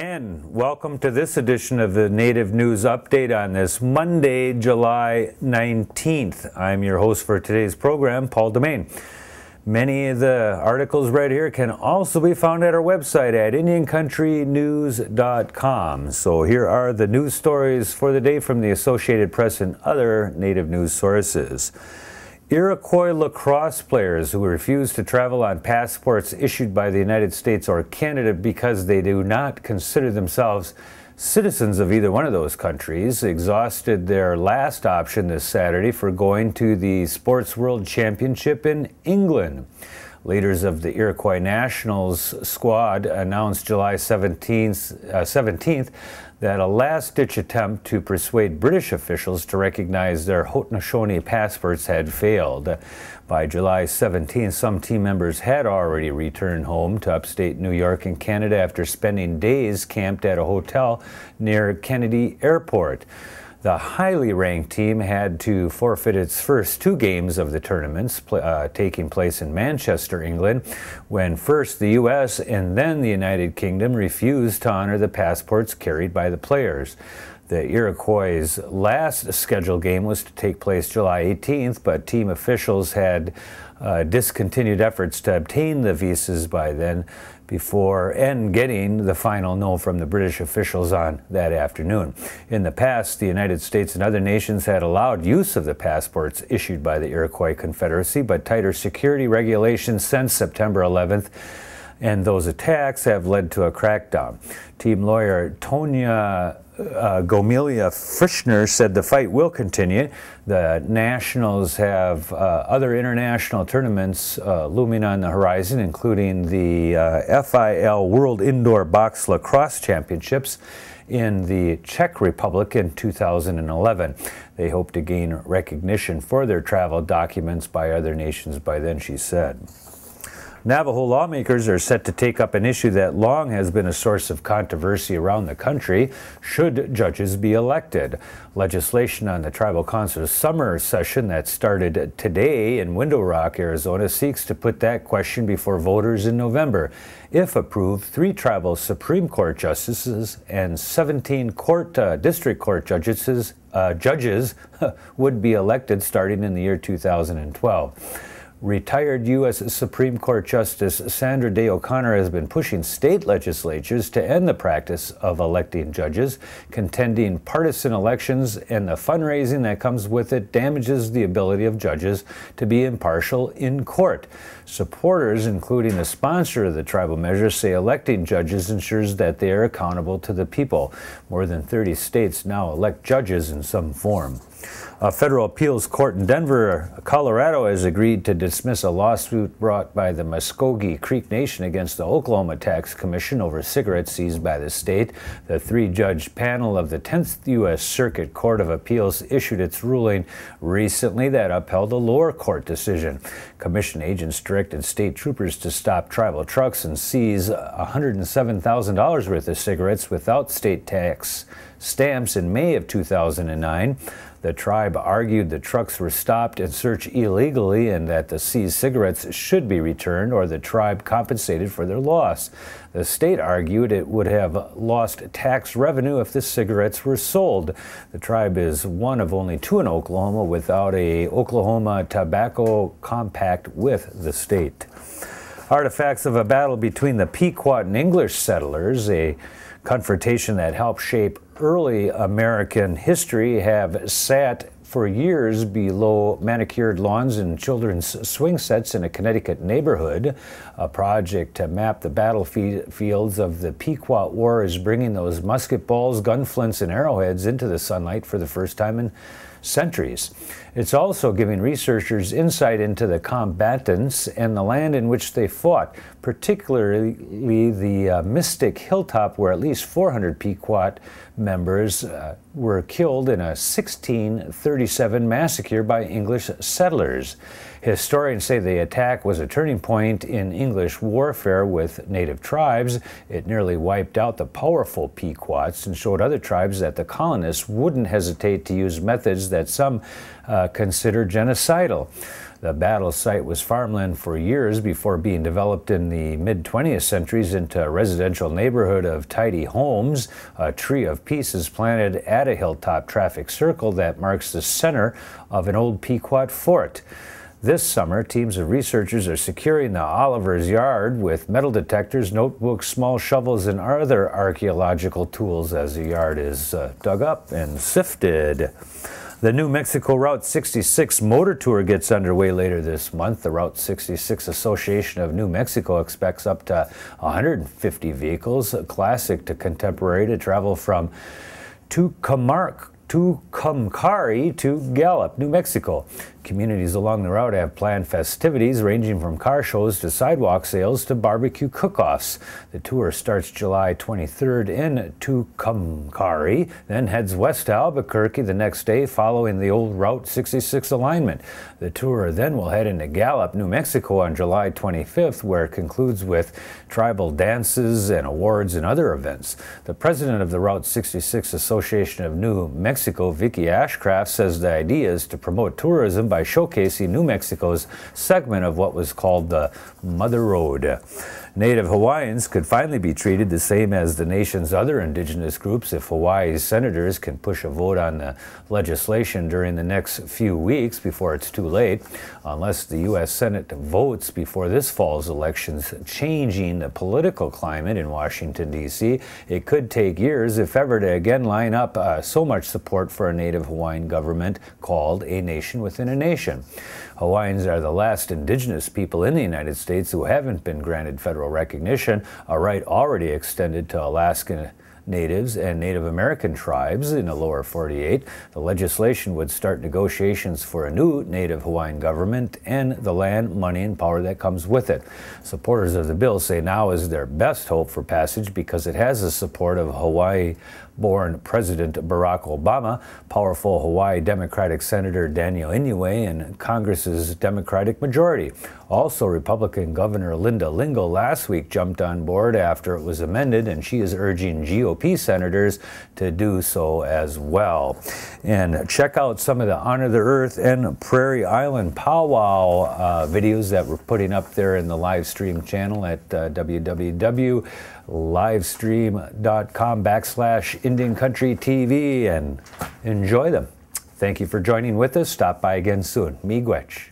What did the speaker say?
And welcome to this edition of the Native News Update on this Monday, July 19th. I'm your host for today's program, Paul DeMain. Many of the articles read here can also be found at our website at IndianCountryNews.com. So here are the news stories for the day from the Associated Press and other Native news sources. Iroquois Lacrosse players who refuse to travel on passports issued by the United States or Canada because they do not consider themselves citizens of either one of those countries exhausted their last option this Saturday for going to the Sports World Championship in England. Leaders of the Iroquois Nationals squad announced July 17th that a last-ditch attempt to persuade British officials to recognize their Haudenosaunee passports had failed. By July 17th, some team members had already returned home to upstate New York and Canada after spending days camped at a hotel near Kennedy Airport. The highly ranked team had to forfeit its first two games of the tournaments taking place in Manchester, England, when first the U.S. and then the United Kingdom refused to honor the passports carried by the players. The Iroquois' last scheduled game was to take place July 18th, but team officials had discontinued efforts to obtain the visas by then before getting the final no from the British officials on that afternoon. In the past, the United States and other nations had allowed use of the passports issued by the Iroquois Confederacy, but tighter security regulations since September 11th and those attacks have led to a crackdown. Team lawyer Tonya Gomelia Frischner said the fight will continue. The Nationals have other international tournaments looming on the horizon, including the FIL World Indoor Box Lacrosse Championships in the Czech Republic in 2011. They hope to gain recognition for their travel documents by other nations by then, she said. Navajo lawmakers are set to take up an issue that long has been a source of controversy around the country: should judges be elected? Legislation on the Tribal Council's summer session that started today in Window Rock, Arizona, seeks to put that question before voters in November. If approved, 3 tribal Supreme Court justices and 17 District Court judges would be elected starting in the year 2012. Retired U.S. Supreme Court Justice Sandra Day O'Connor has been pushing state legislatures to end the practice of electing judges, contending partisan elections and the fundraising that comes with it damages the ability of judges to be impartial in court. Supporters, including the sponsor of the tribal measure, say electing judges ensures that they are accountable to the people. More than 30 states now elect judges in some form. A federal appeals court in Denver, Colorado, has agreed to dismiss a lawsuit brought by the Muscogee Nation against the Oklahoma Tax Commission over cigarettes seized by the state. The 3-judge panel of the 10th U.S. Circuit Court of Appeals issued its ruling recently that upheld a lower court decision. Commission agents directed state troopers to stop tribal trucks and seize $107,000 worth of cigarettes without state tax stamps in May of 2009. The tribe argued the trucks were stopped and searched illegally and that the seized cigarettes should be returned or the tribe compensated for their loss. The state argued it would have lost tax revenue if the cigarettes were sold. The tribe is one of only 2 in Oklahoma without a Oklahoma tobacco compact with the state. Artifacts of a battle between the Pequot and English settlers, a confrontation that helped shape early American history, have sat for years below manicured lawns and children's swing sets in a Connecticut neighborhood. A project to map the battlefields of the Pequot War is bringing those musket balls, gunflints, and arrowheads into the sunlight for the first time in centuries. It's also giving researchers insight into the combatants and the land in which they fought, particularly the Mystic Hilltop, where at least 400 Pequot members were killed in a 1637 massacre by English settlers. Historians say the attack was a turning point in English warfare with native tribes. It nearly wiped out the powerful Pequots and showed other tribes that the colonists wouldn't hesitate to use methods that some consider genocidal. The battle site was farmland for years before being developed in the mid-20th centuries into a residential neighborhood of tidy homes. A tree of peace is planted at a hilltop traffic circle that marks the center of an old Pequot fort. This summer, teams of researchers are securing the Oliver's yard with metal detectors, notebooks, small shovels, and other archaeological tools as the yard is dug up and sifted. The New Mexico Route 66 motor tour gets underway later this month. The Route 66 Association of New Mexico expects up to 150 vehicles, classic to contemporary, to travel from Tucumcari to Gallup, New Mexico. Communities along the route have planned festivities ranging from car shows to sidewalk sales to barbecue cook-offs. The tour starts July 23rd in Tucumcari, then heads west to Albuquerque the next day following the old Route 66 alignment. The tour then will head into Gallup, New Mexico on July 25th, where it concludes with tribal dances and awards and other events. The president of the Route 66 Association of New Mexico, Vicky Ashcraft, says the idea is to promote tourism by showcasing New Mexico's segment of what was called the Mother Road. Native Hawaiians could finally be treated the same as the nation's other indigenous groups if Hawaii's senators can push a vote on the legislation during the next few weeks before it's too late. Unless the U.S. Senate votes before this fall's elections, changing the political climate in Washington, D.C., it could take years, if ever, to again line up so much support for a Native Hawaiian government called a nation within a nation. Hawaiians are the last indigenous people in the United States who haven't been granted federal recognition, a right already extended to Alaskan Natives and Native American tribes in the lower 48. The legislation would start negotiations for a new Native Hawaiian government and the land, money, and power that comes with it. Supporters of the bill say now is their best hope for passage because it has the support of Hawaii-born President Barack Obama, powerful Hawaii Democratic Senator Daniel Inouye, and Congress's Democratic majority. Also, Republican Governor Linda Lingle last week jumped on board after it was amended, and she is urging GOP senators to do so as well. And check out some of the Honor the Earth and Prairie Island powwow videos that we're putting up there in the live stream channel at www.livestream.com/IndianCountryTV, and enjoy them. Thank you for joining with us. Stop by again soon. Miigwech.